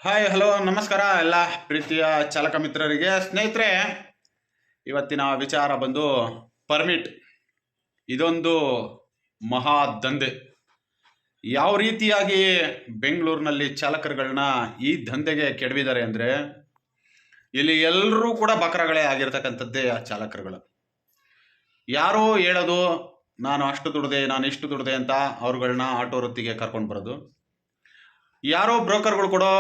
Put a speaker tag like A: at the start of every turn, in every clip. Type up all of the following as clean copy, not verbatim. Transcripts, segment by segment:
A: Hi hello ನಮಸ್ಕಾರ ಎಲ್ಲ ಪ್ರೀತಿಯ ಚಾಲಕ ಮಿತ್ರರಿಗೆ. ಸ್ನೇಹಿತರೆ, ಇವತ್ತಿನ ವಿಚಾರ ಬಂದು ಪರ್ಮಿಟ್. ಇದೊಂದು ಮಹಾ ದಂಧೆ. ಯಾವ ರೀತಿಯಾಗಿ ಬೆಂಗಳೂರಿನಲ್ಲಿ ಚಾಲಕರುಗಳನ್ನ ಈ ದಂಧೆಗೆ ಕೆಡವಿದ್ದಾರೆ ಅಂದರೆ, ಇಲ್ಲಿ ಎಲ್ಲರೂ ಕೂಡ ಬಕರಗಳೇ ಆಗಿರ್ತಕ್ಕಂಥದ್ದೇ ಆ ಚಾಲಕರುಗಳು. ಯಾರೋ ಹೇಳೋದು ನಾನು ಅಷ್ಟು ದುಡ್ದೆ ನಾನು ಇಷ್ಟು ದುಡ್ದೆ ಅಂತ ಅವ್ರುಗಳನ್ನ ಆಟೋ ವೃತ್ತಿಗೆ ಕರ್ಕೊಂಡು ಬರೋದು. ಯಾರೋ ಬ್ರೋಕರ್ಗಳು ಕೊಡೋ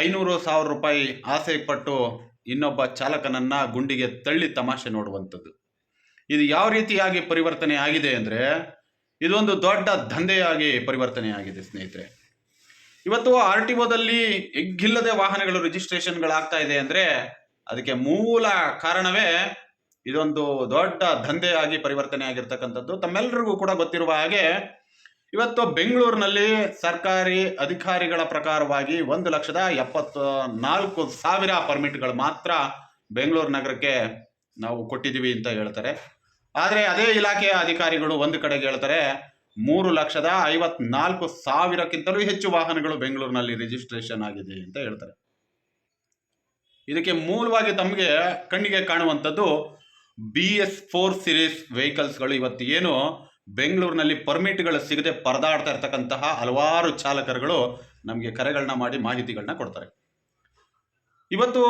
A: 500,000 ರೂಪಾಯಿ ಆಸೆ ಪಟ್ಟು ಇನ್ನೊಬ್ಬ ಚಾಲಕನನ್ನ ಗುಂಡಿಗೆ ತಳ್ಳಿ ತಮಾಷೆ ನೋಡುವಂಥದ್ದು. ಇದು ಯಾವ ರೀತಿಯಾಗಿ ಪರಿವರ್ತನೆ ಆಗಿದೆ ಅಂದರೆ, ಇದೊಂದು ದೊಡ್ಡ ದಂಧೆಯಾಗಿ ಪರಿವರ್ತನೆ ಆಗಿದೆ ಸ್ನೇಹಿತರೆ. ಇವತ್ತು RTOದಲ್ಲಿ ಎಗ್ಗಿಲ್ಲದೆ ವಾಹನಗಳು ರಿಜಿಸ್ಟ್ರೇಷನ್ಗಳಾಗ್ತಾ ಇದೆ ಅಂದರೆ, ಅದಕ್ಕೆ ಮೂಲ ಕಾರಣವೇ ಇದೊಂದು ದೊಡ್ಡ ದಂಧೆಯಾಗಿ ಪರಿವರ್ತನೆ ಆಗಿರ್ತಕ್ಕಂಥದ್ದು. ತಮ್ಮೆಲ್ಲರಿಗೂ ಕೂಡ ಗೊತ್ತಿರುವ ಹಾಗೆ, ಇವತ್ತು ಬೆಂಗಳೂರಿನಲ್ಲಿ ಸರ್ಕಾರಿ ಅಧಿಕಾರಿಗಳ ಪ್ರಕಾರವಾಗಿ 1,74,000 ಪರ್ಮಿಟ್ಗಳು ಮಾತ್ರ ಬೆಂಗಳೂರು ನಗರಕ್ಕೆ ನಾವು ಕೊಟ್ಟಿದ್ದೀವಿ ಅಂತ ಹೇಳ್ತಾರೆ. ಆದರೆ ಅದೇ ಇಲಾಖೆಯ ಅಧಿಕಾರಿಗಳು ಒಂದು ಕಡೆಗೆ ಹೇಳ್ತಾರೆ 3,54,000ಕ್ಕಿಂತಲೂ ಹೆಚ್ಚು ವಾಹನಗಳು ಬೆಂಗಳೂರಿನಲ್ಲಿ ರಿಜಿಸ್ಟ್ರೇಷನ್ ಆಗಿದೆ ಅಂತ ಹೇಳ್ತಾರೆ. ಇದಕ್ಕೆ ಮೂಲವಾಗಿ ತಮಗೆ ಕಣ್ಣಿಗೆ ಕಾಣುವಂಥದ್ದು BS4 ಸೀರೀಸ್ ವೆಹಿಕಲ್ಸ್ಗಳು ಇವತ್ತು ಏನು ಬೆಂಗಳೂರಿನಲ್ಲಿ ಪರ್ಮಿಟ್ಗಳು ಸಿಗದೆ ಪರದಾಡ್ತಾ ಇರ್ತಕ್ಕಂತಹ ಹಲವಾರು ಚಾಲಕರುಗಳು ನಮಗೆ ಕರೆಗಳನ್ನ ಮಾಡಿ ಮಾಹಿತಿಗಳನ್ನ ಕೊಡ್ತಾರೆ. ಇವತ್ತು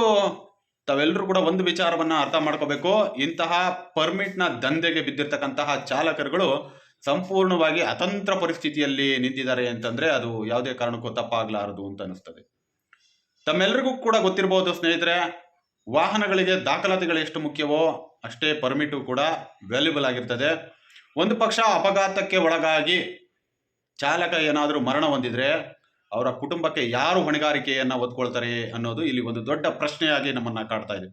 A: ತಾವೆಲ್ಲರೂ ಕೂಡ ಒಂದು ವಿಚಾರವನ್ನ ಅರ್ಥ ಮಾಡ್ಕೋಬೇಕು. ಇಂತಹ ಪರ್ಮಿಟ್ನ ದಂಧೆಗೆ ಬಿದ್ದಿರ್ತಕ್ಕಂತಹ ಚಾಲಕರುಗಳು ಸಂಪೂರ್ಣವಾಗಿ ಅತಂತ್ರ ಪರಿಸ್ಥಿತಿಯಲ್ಲಿ ನಿಂತಿದ್ದಾರೆ ಅಂತಂದ್ರೆ ಅದು ಯಾವುದೇ ಕಾರಣಕ್ಕೂ ತಪ್ಪಾಗಲಾರದು ಅಂತ ಅನಿಸ್ತದೆ. ತಮ್ಮೆಲ್ಲರಿಗೂ ಕೂಡ ಗೊತ್ತಿರಬಹುದು ಸ್ನೇಹಿತರೆ, ವಾಹನಗಳಿಗೆ ದಾಖಲಾತಿಗಳು ಎಷ್ಟು ಮುಖ್ಯವೋ ಅಷ್ಟೇ ಪರ್ಮಿಟು ಕೂಡ ವ್ಯಾಲ್ಯೂಬಲ್ ಆಗಿರ್ತದೆ. ಒಂದು ಪಕ್ಷ ಅಪಘಾತಕ್ಕೆ ಒಳಗಾಗಿ ಚಾಲಕ ಏನಾದರೂ ಮರಣ ಹೊಂದಿದ್ರೆ ಅವರ ಕುಟುಂಬಕ್ಕೆ ಯಾರು ಹೊಣೆಗಾರಿಕೆಯನ್ನು ಹೊತ್ಕೊಳ್ತಾರೆ ಅನ್ನೋದು ಇಲ್ಲಿ ಒಂದು ದೊಡ್ಡ ಪ್ರಶ್ನೆಯಾಗಿ ನಮ್ಮನ್ನ ಕಾಡ್ತಾ ಇದೆ.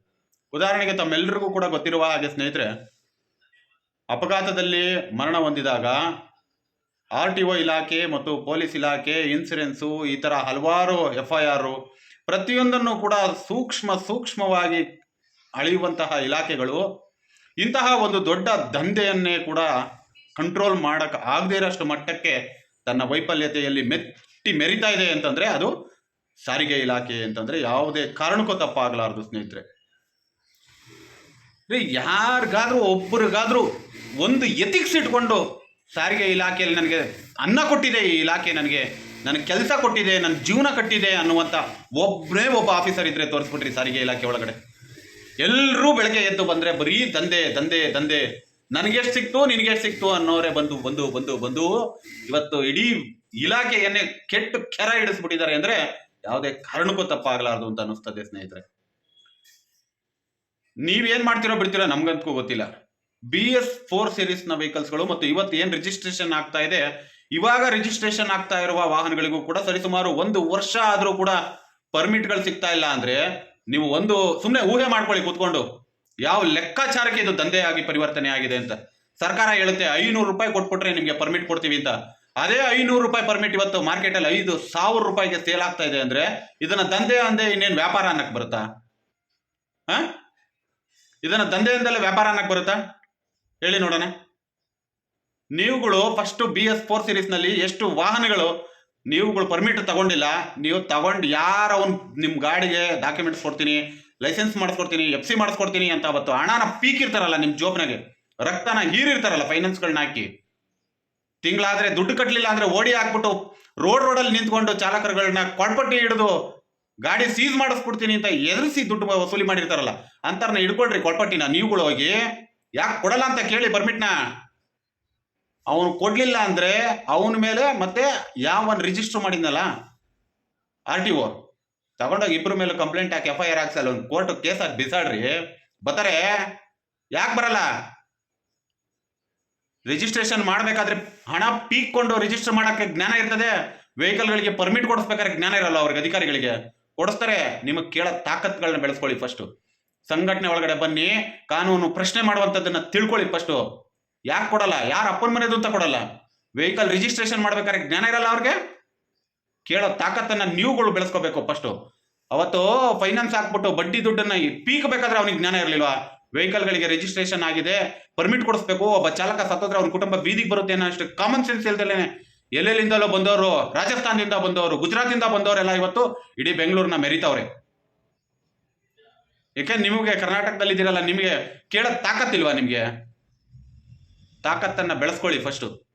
A: ಉದಾಹರಣೆಗೆ ತಮ್ಮೆಲ್ಲರಿಗೂ ಕೂಡ ಗೊತ್ತಿರುವ ಹಾಗೆ ಸ್ನೇಹಿತರೆ, ಅಪಘಾತದಲ್ಲಿ ಮರಣ ಹೊಂದಿದಾಗ RTO ಇಲಾಖೆ ಮತ್ತು ಪೊಲೀಸ್ ಇಲಾಖೆ, ಇನ್ಸೂರೆನ್ಸು, ಈ ಥರ ಹಲವಾರು FIR ಪ್ರತಿಯೊಂದನ್ನು ಕೂಡ ಸೂಕ್ಷ್ಮವಾಗಿ ಅಳೆಯುವಂತಹ ಇಲಾಖೆಗಳು ಇಂತಹ ಒಂದು ದೊಡ್ಡ ದಂಧೆಯನ್ನೇ ಕೂಡ ಕಂಟ್ರೋಲ್ ಮಾಡಕ್ ಆಗದೇ ಇರೋಷ್ಟು ಮಟ್ಟಕ್ಕೆ ತನ್ನ ವೈಫಲ್ಯತೆಯಲ್ಲಿ ಮೆರಿತಾ ಇದೆ ಅಂತಂದ್ರೆ ಅದು ಸಾರಿಗೆ ಇಲಾಖೆ ಅಂತಂದ್ರೆ ಯಾವುದೇ ಕಾರಣಕ್ಕೂ ತಪ್ಪಾಗಲಾರದು ಸ್ನೇಹಿತರೆ. ಯಾರಿಗಾದ್ರೂ ಒಬ್ಬರಿಗಾದ್ರೂ ಒಂದು ಎಥಿಕ್ಸ್ ಇಟ್ಕೊಂಡು ಸಾರಿಗೆ ಇಲಾಖೆಯಲ್ಲಿ ನನಗೆ ಅನ್ನ ಕೊಟ್ಟಿದೆ ಈ ಇಲಾಖೆ, ನನಗೆ ಕೆಲಸ ಕೊಟ್ಟಿದೆ, ನನ್ನ ಜೀವನ ಕಟ್ಟಿದೆ ಅನ್ನುವಂಥ ಒಬ್ಬ ಆಫೀಸರ್ ಇದ್ರೆ ತೋರಿಸ್ಬಿಟ್ರಿ ಸಾರಿಗೆ ಇಲಾಖೆ ಒಳಗಡೆ. ಎಲ್ಲರೂ ಬೆಳಗ್ಗೆ ಎದ್ದು ಬಂದ್ರೆ ಬರೀ ದಂಧೆ ದಂಧೆ ದಂಧೆ, ನನಗೆಷ್ಟು ಸಿಕ್ತು ನಿನಗೆಷ್ಟು ಸಿಕ್ತು ಅನ್ನೋರೆ ಬಂದು ಇವತ್ತು ಇಡೀ ಇಲಾಖೆಯನ್ನೇ ಕೆಟ್ಟು ಕೆರ ಹಿಡಿಸ್ಬಿಟ್ಟಿದ್ದಾರೆ ಅಂದ್ರೆ ಯಾವುದೇ ಕಾರಣಕ್ಕೂ ತಪ್ಪಾಗಲಾರದು ಅಂತ ಅನಿಸ್ತದೆ ಸ್ನೇಹಿತರೆ. ನೀವೇನ್ ಮಾಡ್ತಿರೋ ಬಿಡ್ತಿರೋ ನಮ್ಗಂತೂ ಗೊತ್ತಿಲ್ಲ. BS4 ಸೀರೀಸ್ನ ವೆಹಿಕಲ್ಸ್ಗಳು ಮತ್ತು ಇವತ್ತು ಏನ್ ರಿಜಿಸ್ಟ್ರೇಷನ್ ಆಗ್ತಾ ಇದೆ, ಇವಾಗ ರಿಜಿಸ್ಟ್ರೇಷನ್ ಆಗ್ತಾ ಇರುವ ವಾಹನಗಳಿಗೂ ಕೂಡ ಸರಿಸುಮಾರು 1 ವರ್ಷ ಆದ್ರೂ ಕೂಡ ಪರ್ಮಿಟ್ಗಳು ಸಿಗ್ತಾ ಇಲ್ಲ ಅಂದ್ರೆ ನೀವು ಒಂದು ಸುಮ್ಮನೆ ಊಹೆ ಮಾಡ್ಕೊಳ್ಳಿ ಕೂತ್ಕೊಂಡು ಯಾವ ಲೆಕ್ಕಾಚಾರಕ್ಕೆ ಇದು ದಂಧೆಯಾಗಿ ಪರಿವರ್ತನೆ ಆಗಿದೆ ಅಂತ. ಸರ್ಕಾರ ಹೇಳುತ್ತೆ 500 ರೂಪಾಯಿ ಕೊಟ್ಬಿಟ್ರೆ ನಿಮ್ಗೆ ಪರ್ಮಿಟ್ ಕೊಡ್ತೀವಿ ಅಂತ. ಅದೇ 500 ರೂಪಾಯಿ ಪರ್ಮಿಟ್ ಇವತ್ತು ಮಾರ್ಕೆಟ್ ಅಲ್ಲಿ 5,000 ರೂಪಾಯಿಗೆ ಸೇಲ್ ಆಗ್ತಾ ಇದೆ ಅಂದ್ರೆ ಇದನ್ನ ದಂಧೆ ಅಂದೆ ಇನ್ನೇನು ವ್ಯಾಪಾರ ಅನ್ನಕ್ ಬರುತ್ತಾ? ಇದನ್ನ ದಂಧೆ ಅಂದಲ್ಲೇ ವ್ಯಾಪಾರ ಅನ್ನಕ್ ಬರುತ್ತಾ ಹೇಳಿ ನೋಡೋಣ. ನೀವುಗಳು ಫಸ್ಟ್ BS4 ಸೀರೀಸ್ ನಲ್ಲಿ ಎಷ್ಟು ವಾಹನಗಳು ನೀವುಗಳು ಪರ್ಮಿಟ್ ತಗೊಂಡಿಲ್ಲ, ನೀವು ತಗೊಂಡು ಯಾರು ಅವ್ನು ನಿಮ್ಮ ಗಾಡಿಗೆ ಡಾಕ್ಯುಮೆಂಟ್ಸ್ ಕೊಡ್ತೀನಿ, ಲೈಸೆನ್ಸ್ ಮಾಡಿಸ್ಕೊಡ್ತೀನಿ, FC ಮಾಡಿಸ್ಕೊಡ್ತೀನಿ ಅಂತ ಅವತ್ತು ಹಣನ ಪೀಕಿರ್ತಾರಲ್ಲ ನಿಮ್ಮ ಜೋಬ್ನಾಗೆ, ರಕ್ತನ ಹೀರಿರ್ತಾರಲ್ಲ ಫೈನಾನ್ಸ್ಗಳನ್ನ ಹಾಕಿ, ತಿಂಗಳಾದ್ರೆ ದುಡ್ಡು ಕಟ್ಟಲಿಲ್ಲ ಅಂದ್ರೆ ಓಡಿ ಹಾಕ್ಬಿಟ್ಟು ರೋಡಲ್ಲಿ ನಿಂತ್ಕೊಂಡು ಚಾಲಕರುಗಳನ್ನ ಕೊಡ್ಪಟ್ಟಿ ಹಿಡಿದು ಗಾಡಿ ಸೀಸ್ ಮಾಡಿಸ್ಬಿಡ್ತೀನಿ ಅಂತ ಎದುರಿಸಿ ದುಡ್ಡು ವಸೂಲಿ ಮಾಡಿರ್ತಾರಲ್ಲ ಅಂತಾರನ್ನ ಹಿಡ್ಕೊಳ್ರಿ ಕೊಡ್ಪಟ್ಟಿನ. ನೀವುಗಳು ಹೋಗಿ ಯಾಕೆ ಕೊಡಲ್ಲ ಅಂತ ಕೇಳಿ ಪರ್ಮಿಟ್ನ. ಅವನು ಕೊಡ್ಲಿಲ್ಲ ಅಂದ್ರೆ ಅವನ ಮೇಲೆ ಮತ್ತೆ ಯಾವನ್ ರಿಜಿಸ್ಟರ್ ಮಾಡಿದ್ನಲ್ಲ RTO ತಗೊಂಡೋಗಿ ಇಬ್ಬರ ಮೇಲೆ ಕಂಪ್ಲೇಂಟ್ ಹಾಕಿ FIR ಹಾಕ್ಸಲ್ಲ, ಒಂದು ಕೋರ್ಟ್ ಕೇಸ್ ಹಾಕಿ ಬಿಸಾಡ್ರಿ ಬರ್ತಾರೆ. ಯಾಕೆ ಬರಲ್ಲ? ರಿಜಿಸ್ಟ್ರೇಷನ್ ಮಾಡ್ಬೇಕಾದ್ರೆ ಹಣ ಪೀಕ್ಕೊಂಡು ರಿಜಿಸ್ಟರ್ ಮಾಡಕ್ಕೆ ಜ್ಞಾನ ಇರ್ತದೆ, ವೆಹಿಕಲ್ಗಳಿಗೆ ಪರ್ಮಿಟ್ ಕೊಡಿಸ್ಬೇಕಾದ್ರೆ ಜ್ಞಾನ ಇರಲ್ಲ ಅವ್ರಿಗೆ. ಅಧಿಕಾರಿಗಳಿಗೆ ಕೊಡಿಸ್ತಾರೆ. ನಿಮಗೆ ಕೇಳೋ ತಾಕತ್ಗಳನ್ನ ಬೆಳೆಸ್ಕೊಳ್ಳಿ ಫಸ್ಟ್. ಸಂಘಟನೆ ಒಳಗಡೆ ಬನ್ನಿ, ಕಾನೂನು ಪ್ರಶ್ನೆ ಮಾಡುವಂಥದ್ದನ್ನ ತಿಳ್ಕೊಳ್ಳಿ ಫಸ್ಟ್. ಯಾಕೆ ಕೊಡಲ್ಲ? ಯಾರು ಅಪ್ಪನ ಮನೆದು ಅಂತ ಕೊಡಲ್ಲ? ವೆಹಿಕಲ್ ರಿಜಿಸ್ಟ್ರೇಷನ್ ಮಾಡ್ಬೇಕಾದ್ರೆ ಜ್ಞಾನ ಇರಲ್ಲ ಅವ್ರಿಗೆ? ಕೇಳೋ ತಾಕತ್ತನ್ನ ನೀವುಗಳು ಬೆಳೆಸ್ಕೋಬೇಕು ಫಸ್ಟ್. ಅವತ್ತು ಫೈನಾನ್ಸ್ ಹಾಕ್ಬಿಟ್ಟು ಬಡ್ಡಿ ದುಡ್ಡನ್ನ ಪೀಕಬೇಕಾದ್ರೆ ಅವನಿಗೆ ಜ್ಞಾನ ಇರಲಿಲ್ವಾ? ವೆಹಿಕಲ್ಗಳಿಗೆ ರಿಜಿಸ್ಟ್ರೇಷನ್ ಆಗಿದೆ, ಪರ್ಮಿಟ್ ಕೊಡಿಸ್ಬೇಕು, ಒಬ್ಬ ಚಾಲಕ ಸತ್ತೋದ್ರೆ ಅವ್ನ ಕುಟುಂಬ ಬೀದಿಗೆ ಬರುತ್ತೆ ಅನ್ನೋ ಅಷ್ಟು ಕಾಮನ್ ಸೆನ್ಸ್ ಇಲ್ದಲೇನೆ ಎಲ್ಲೆಲ್ಲಿಂದಲೋ ಬಂದವರು, ರಾಜಸ್ಥಾನದಿಂದ ಬಂದವರು, ಗುಜರಾತಿಂದ ಬಂದವರೆಲ್ಲ ಇವತ್ತು ಇಡೀ ಬೆಂಗಳೂರನ್ನ ಮೆರಿತವ್ರೆ. ಯಾಕೆ ನಿಮಗೆ ಕರ್ನಾಟಕದಲ್ಲಿ ಇದ್ದೀರಲ್ಲ, ನಿಮಗೆ ಕೇಳಕ್ ತಾಕತ್ತಿಲ್ವಾ? ನಿಮಗೆ ತಾಕತ್ತನ್ನ ಬೆಳೆಸ್ಕೊಳ್ಳಿ ಫಸ್ಟು.